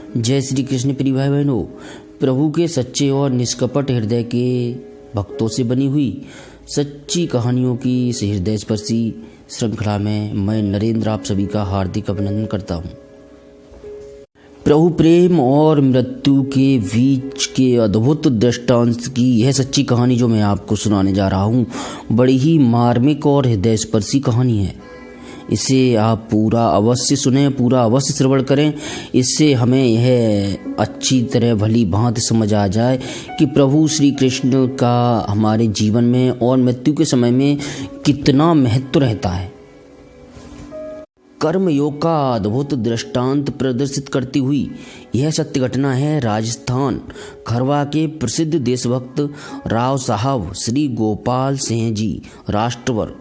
जय श्री कृष्ण प्रिय भाई बहनों। प्रभु के सच्चे और निष्कपट हृदय के भक्तों से बनी हुई सच्ची कहानियों की इस हृदय स्पर्शी श्रृंखला में मैं नरेंद्र आप सभी का हार्दिक अभिनंदन करता हूँ। प्रभु प्रेम और मृत्यु के बीच के अद्भुत दृष्टांत की यह सच्ची कहानी जो मैं आपको सुनाने जा रहा हूँ, बड़ी ही मार्मिक और हृदय स्पर्शी कहानी है। इसे आप पूरा अवश्य सुने, पूरा अवश्य श्रवण करें। इससे हमें यह अच्छी तरह भली भांति समझ आ जाए कि प्रभु श्री कृष्ण का हमारे जीवन में और मृत्यु के समय में कितना महत्व रहता है। कर्म योग का अद्भुत दृष्टांत प्रदर्शित करती हुई यह सत्य घटना है राजस्थान खरवा के प्रसिद्ध देशभक्त राव साहब श्री गोपाल सिंह जी राष्ट्रवर,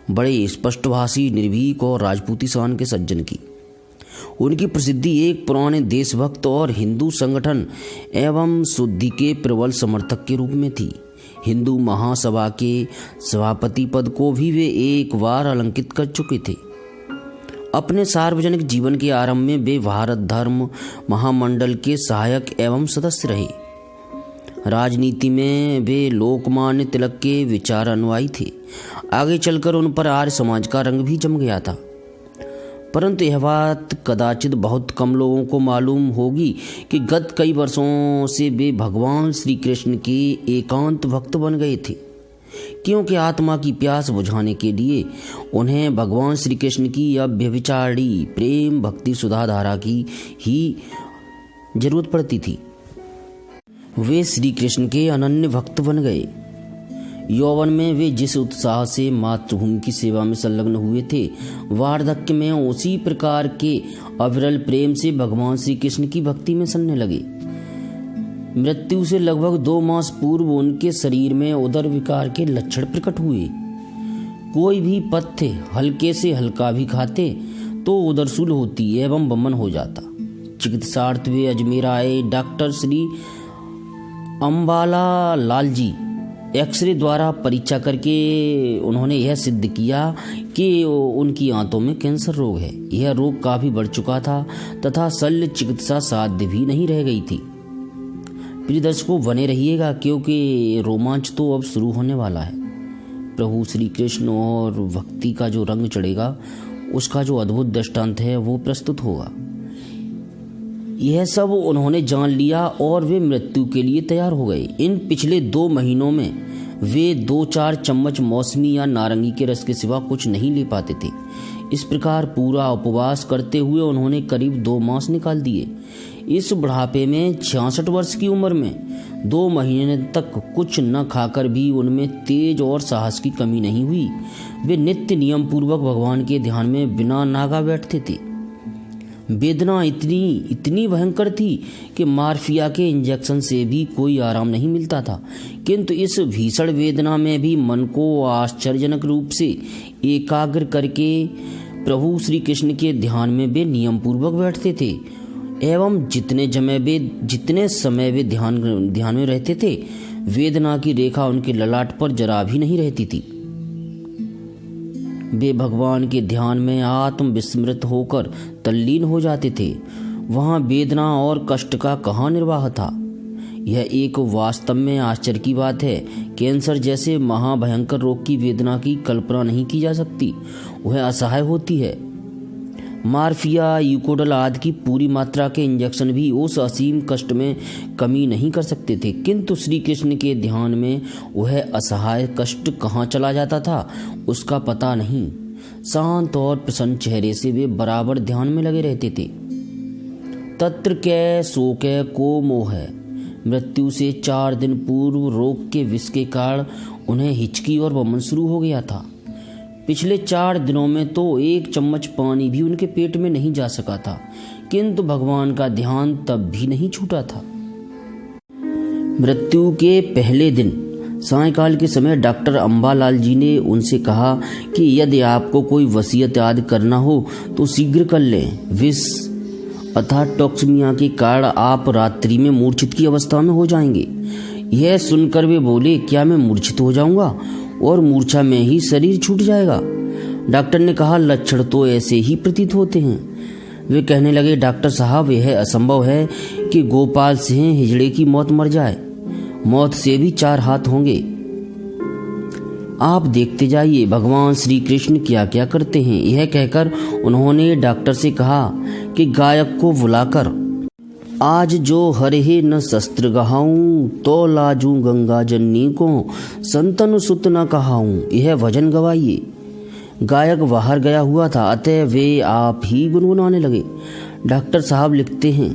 बड़े स्पष्टभाषी, निर्भीक और राजपूती शान के सज्जन की। उनकी प्रसिद्धि एक पुराने देशभक्त और हिंदू संगठन एवं शुद्धि के प्रबल समर्थक के रूप में थी। हिंदू महासभा के सभापति पद को भी वे एक बार अलंकित कर चुके थे। अपने सार्वजनिक जीवन के आरंभ में वे भारत धर्म महामंडल के सहायक एवं सदस्य रहे। राजनीति में वे लोकमान्य तिलक के विचार अनुयायी थे। आगे चलकर उन पर आर्य समाज का रंग भी जम गया था। परंतु यह बात कदाचित बहुत कम लोगों को मालूम होगी कि गत कई वर्षों से वे भगवान श्री कृष्ण के एकांत भक्त बन गए थे, क्योंकि आत्मा की प्यास बुझाने के लिए उन्हें भगवान श्री कृष्ण की अव्यभिचारी प्रेम भक्ति सुधा धारा की ही जरूरत पड़ती थी। वे श्री कृष्ण के अनन्य भक्त बन गए। यौवन में वे जिस उत्साह से मातृभूमि की सेवा में संलग्न हुए थे, वार्धक्य में उसी प्रकार के अविरल प्रेम से भगवान श्री कृष्ण की भक्ति में सनने लगे। मृत्यु से लगभग 2 मास पूर्व उनके शरीर में उदर विकार के लक्षण प्रकट हुए। कोई भी पथ्य हल्के से हल्का भी खाते तो उदरशूल होती एवं बमन हो जाता। चिकित्सार्थ वे अजमेर आए। डॉक्टर श्री अम्बाला लाल जी एक्सरे द्वारा परीक्षा करके उन्होंने यह सिद्ध किया कि उनकी आंतों में कैंसर रोग है। यह रोग काफी बढ़ चुका था तथा शल्य चिकित्सा साध्य भी नहीं रह गई थी। प्रिय दर्शकों, बने रहिएगा क्योंकि रोमांच तो अब शुरू होने वाला है। प्रभु श्री कृष्ण और भक्ति का जो रंग चढ़ेगा, उसका जो अद्भुत दृष्टांत है वो प्रस्तुत होगा। यह सब उन्होंने जान लिया और वे मृत्यु के लिए तैयार हो गए। इन पिछले 2 महीनों में वे 2-4 चम्मच मौसमी या नारंगी के रस के सिवा कुछ नहीं ले पाते थे। इस प्रकार पूरा उपवास करते हुए उन्होंने करीब 2 मास निकाल दिए। इस बुढ़ापे में 66 वर्ष की उम्र में 2 महीने तक कुछ न खाकर भी उनमें तेज और साहस की कमी नहीं हुई। वे नित्य नियम पूर्वक भगवान के ध्यान में बिना नागा बैठते थे। वेदना इतनी भयंकर थी कि मार्फिया के इंजेक्शन से भी कोई आराम नहीं मिलता था। किंतु इस भीषण वेदना में भी मन को आश्चर्यजनक रूप से एकाग्र करके प्रभु श्री कृष्ण के ध्यान में वे नियम पूर्वक बैठते थे एवं जितने समय वे ध्यान में रहते थे, वेदना की रेखा उनके ललाट पर जरा भी नहीं रहती थी। वे भगवान के ध्यान में आत्म विस्मृत होकर तल्लीन हो जाते थे। वहाँ वेदना और कष्ट का कहाँ निर्वाह था। यह एक वास्तव में आश्चर्य की बात है। कैंसर जैसे महाभयंकर रोग की वेदना की कल्पना नहीं की जा सकती। वह असहाय होती है। मार्फिया, यूकोडल आदि की पूरी मात्रा के इंजेक्शन भी उस असीम कष्ट में कमी नहीं कर सकते थे। किंतु श्री कृष्ण के ध्यान में वह असहाय कष्ट कहाँ चला जाता था, उसका पता नहीं। शांत और प्रसन्न चेहरे से वे बराबर ध्यान में लगे रहते थे। तत्र कै शोकै को मोह। मृत्यु से 4 दिन पूर्व रोग के विष के कारण उन्हें हिचकी और वमन शुरू हो गया था। पिछले 4 दिनों में तो 1 चम्मच पानी भी उनके पेट में नहीं जा सका था। किंतु भगवान का ध्यान तब भी नहीं छूटा था। मृत्यु के पहले दिन सायंकाल के समय डॉक्टर अम्बालाल जी ने उनसे कहा कि यदि आपको कोई वसीयत याद करना हो तो शीघ्र कर लें। विष अर्थात टॉक्सिमिया के कारण आप रात्रि में मूर्छित की अवस्था में हो जाएंगे। यह सुनकर वे बोले, क्या मैं मूर्छित हो जाऊंगा और मूर्छा में ही शरीर छूट जाएगा? डॉक्टर ने कहा, लक्षण तो ऐसे ही प्रतीत होते हैं। वे कहने लगे, डॉक्टर साहब, यह असंभव है कि गोपाल सिंह हिजड़े की मौत मर जाए। मौत से भी 4 हाथ होंगे। आप देखते जाइए भगवान श्री कृष्ण क्या क्या करते हैं। यह कहकर उन्होंने डॉक्टर से कहा कि गायक को बुलाकर आज जो हरे न शस्त्र गहाऊं, तो लाजू गंगा जननी को संतन सुत न कहाऊं। यह भजन गवाइए। गायक बाहर गया हुआ था, अतः वे आप ही गुनगुनाने लगे। डॉक्टर साहब लिखते हैं,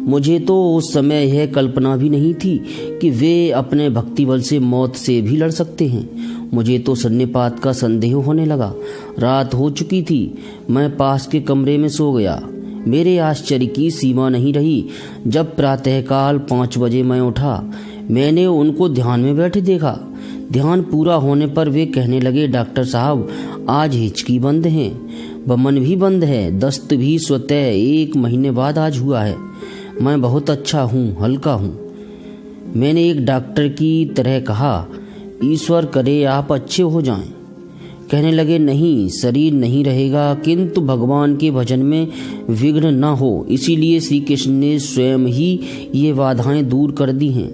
मुझे तो उस समय यह कल्पना भी नहीं थी कि वे अपने भक्ति बल से मौत से भी लड़ सकते हैं। मुझे तो सन्निपात का संदेह होने लगा। रात हो चुकी थी। मैं पास के कमरे में सो गया। मेरे आश्चर्य की सीमा नहीं रही जब प्रातःकाल 5 बजे मैं उठा। मैंने उनको ध्यान में बैठे देखा। ध्यान पूरा होने पर वे कहने लगे, डॉक्टर साहब, आज हिचकी बंद है, बमन भी बंद है, दस्त भी स्वतः 1 महीने बाद आज हुआ है। मैं बहुत अच्छा हूँ, हल्का हूँ। मैंने एक डॉक्टर की तरह कहा, ईश्वर करे आप अच्छे हो जाएं। कहने लगे, नहीं, शरीर नहीं रहेगा, किंतु भगवान के भजन में विघ्न न हो, इसीलिए श्री कृष्ण ने स्वयं ही ये बाधाएं दूर कर दी हैं।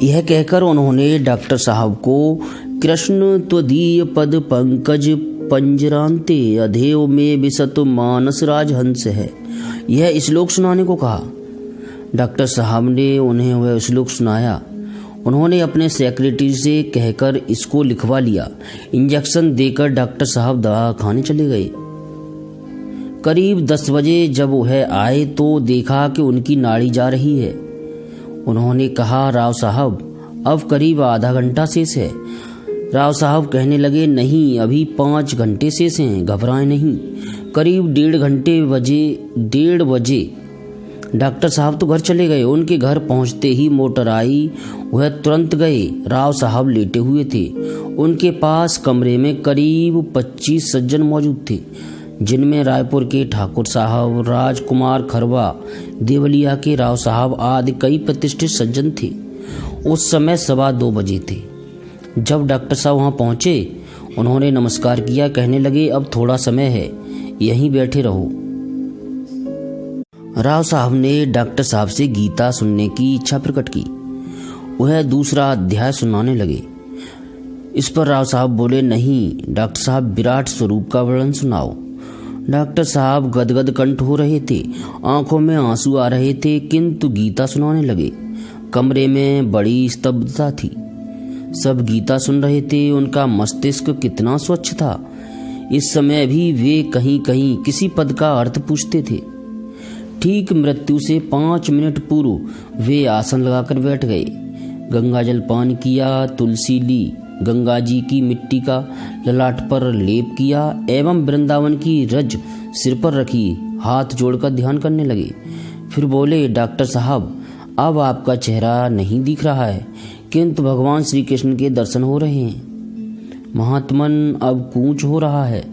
यह कहकर उन्होंने डॉक्टर साहब को कृष्ण त्वदीय पद पंकज पंजरांते अधेव में विसत मानस राजहंस है, यह श्लोक सुनाने को कहा। डॉक्टर साहब ने उन्हें वह श्लोक सुनाया। उन्होंने अपने सेक्रेटरी से कहकर इसको लिखवा लिया। इंजेक्शन देकर डॉक्टर साहब दवा खाने चले गए। करीब 10 बजे जब वह आए तो देखा कि उनकी नाड़ी जा रही है। उन्होंने कहा, राव साहब, अब करीब आधा घंटा शेष है। राव साहब कहने लगे, नहीं, अभी 5 घंटे शेष हैं, घबराएं नहीं। करीब 1:30 बजे डॉक्टर साहब तो घर चले गए। उनके घर पहुंचते ही मोटर आई, वह तुरंत गए। राव साहब लेटे हुए थे। उनके पास कमरे में करीब 25 सज्जन मौजूद थे, जिनमें रायपुर के ठाकुर साहब, राजकुमार खरवा, देवलिया के राव साहब आदि कई प्रतिष्ठित सज्जन थे। उस समय 2:15 बजे थे। जब डॉक्टर साहब वहां पहुंचे, उन्होंने नमस्कार किया। कहने लगे, अब थोड़ा समय है, यहीं बैठे रहो। राव साहब ने डॉक्टर साहब से गीता सुनने की इच्छा प्रकट की। वह दूसरा अध्याय सुनाने लगे। इस पर राव साहब बोले, नहीं डॉक्टर साहब, विराट स्वरूप का वर्णन सुनाओ। डॉक्टर साहब गदगद कंठ हो रहे थे, आंखों में आंसू आ रहे थे, किंतु गीता सुनाने लगे। कमरे में बड़ी स्तब्धता थी। सब गीता सुन रहे थे। उनका मस्तिष्क कितना स्वच्छ था। इस समय भी वे कहीं कहीं किसी पद का अर्थ पूछते थे। ठीक मृत्यु से 5 मिनट पूर्व वे आसन लगाकर बैठ गए। गंगा जल पान किया, तुलसी ली, गंगा जी की मिट्टी का ललाट पर लेप किया एवं वृंदावन की रज सिर पर रखी, हाथ जोड़कर ध्यान करने लगे। फिर बोले, डॉक्टर साहब, अब आपका चेहरा नहीं दिख रहा है, किंतु भगवान श्री कृष्ण के दर्शन हो रहे हैं। महात्मन अब कूच हो रहा है।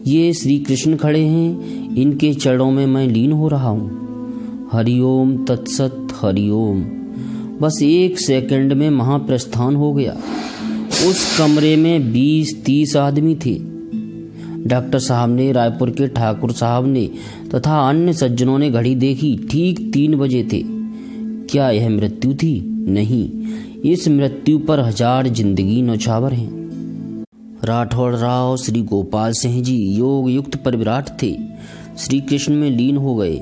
ये श्री कृष्ण खड़े हैं, इनके चरणों में मैं लीन हो रहा हूँ। हरिओम तत्सत, हरिओम। बस 1 सेकंड में महाप्रस्थान हो गया। उस कमरे में 20-30 आदमी थे। डॉक्टर साहब ने, रायपुर के ठाकुर साहब ने तथा अन्य सज्जनों ने घड़ी देखी। ठीक 3 बजे थे। क्या यह मृत्यु थी? नहीं, इस मृत्यु पर 1000 जिंदगी नौछावर हैं। राठौड़ राव श्री गोपाल सिंह जी योग युक्त पर विराट थे, श्री कृष्ण में लीन हो गए।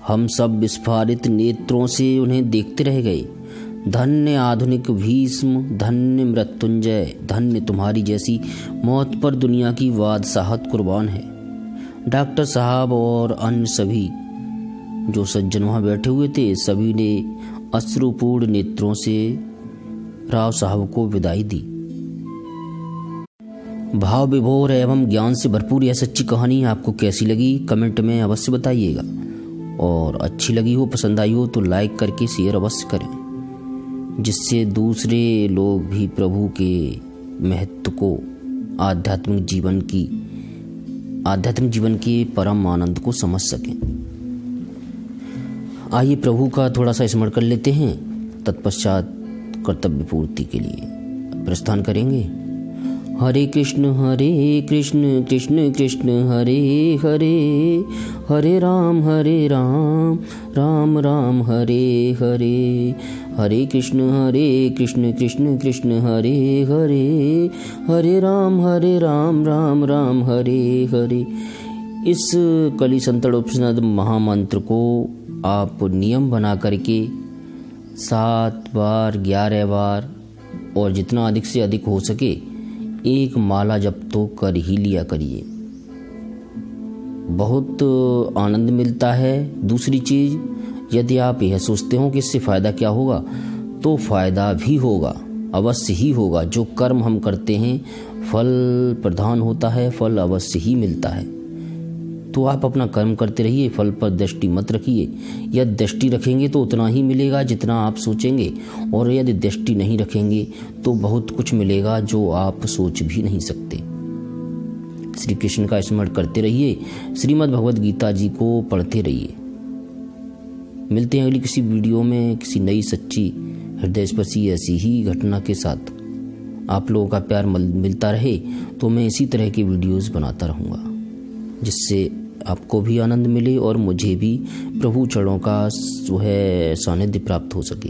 हम सब विस्फारित नेत्रों से उन्हें देखते रह गए। धन्य आधुनिक भीष्म, धन्य मृत्युंजय, धन्य तुम्हारी जैसी मौत पर दुनिया की बादशाहत कुर्बान है। डॉक्टर साहब और अन्य सभी जो सज्जन वहां बैठे हुए थे, सभी ने अश्रुपूर्ण नेत्रों से राव साहब को विदाई दी। भाव विभोर एवं ज्ञान से भरपूर यह सच्ची कहानी आपको कैसी लगी कमेंट में अवश्य बताइएगा, और अच्छी लगी हो, पसंद आई हो तो लाइक करके शेयर अवश्य करें, जिससे दूसरे लोग भी प्रभु के महत्व को, आध्यात्मिक जीवन के परम आनंद को समझ सकें। आइए प्रभु का थोड़ा सा स्मरण कर लेते हैं, तत्पश्चात कर्तव्य पूर्ति के लिए प्रस्थान करेंगे। हरे कृष्ण कृष्ण कृष्ण हरे हरे, हरे राम राम राम हरे हरे, हरे कृष्ण कृष्ण कृष्ण हरे हरे, हरे राम राम राम हरे हरे। इस कली संतड़ उपनिषद महामंत्र को आप नियम बना करके 7 बार 11 बार और जितना अधिक से अधिक हो सके एक माला जप तो कर ही लिया करिए, बहुत आनंद मिलता है। दूसरी चीज़, यदि आप यह सोचते हो कि इससे फ़ायदा क्या होगा, तो फ़ायदा भी होगा, अवश्य ही होगा। जो कर्म हम करते हैं फल प्रधान होता है, फल अवश्य ही मिलता है। तो आप अपना कर्म करते रहिए, फल पर दृष्टि मत रखिए। यदि दृष्टि रखेंगे तो उतना ही मिलेगा जितना आप सोचेंगे, और यदि दृष्टि नहीं रखेंगे तो बहुत कुछ मिलेगा जो आप सोच भी नहीं सकते। श्री कृष्ण का स्मरण करते रहिए, श्रीमद् भगवद गीता जी को पढ़ते रहिए। मिलते हैं अगली किसी वीडियो में किसी नई सच्ची हृदय स्पर्शी ऐसी ही घटना के साथ। आप लोगों का प्यार मिलता रहे तो मैं इसी तरह के वीडियोस बनाता रहूँगा, जिससे आपको भी आनंद मिले और मुझे भी प्रभु चरणों का जो है सानिध्य प्राप्त हो सके।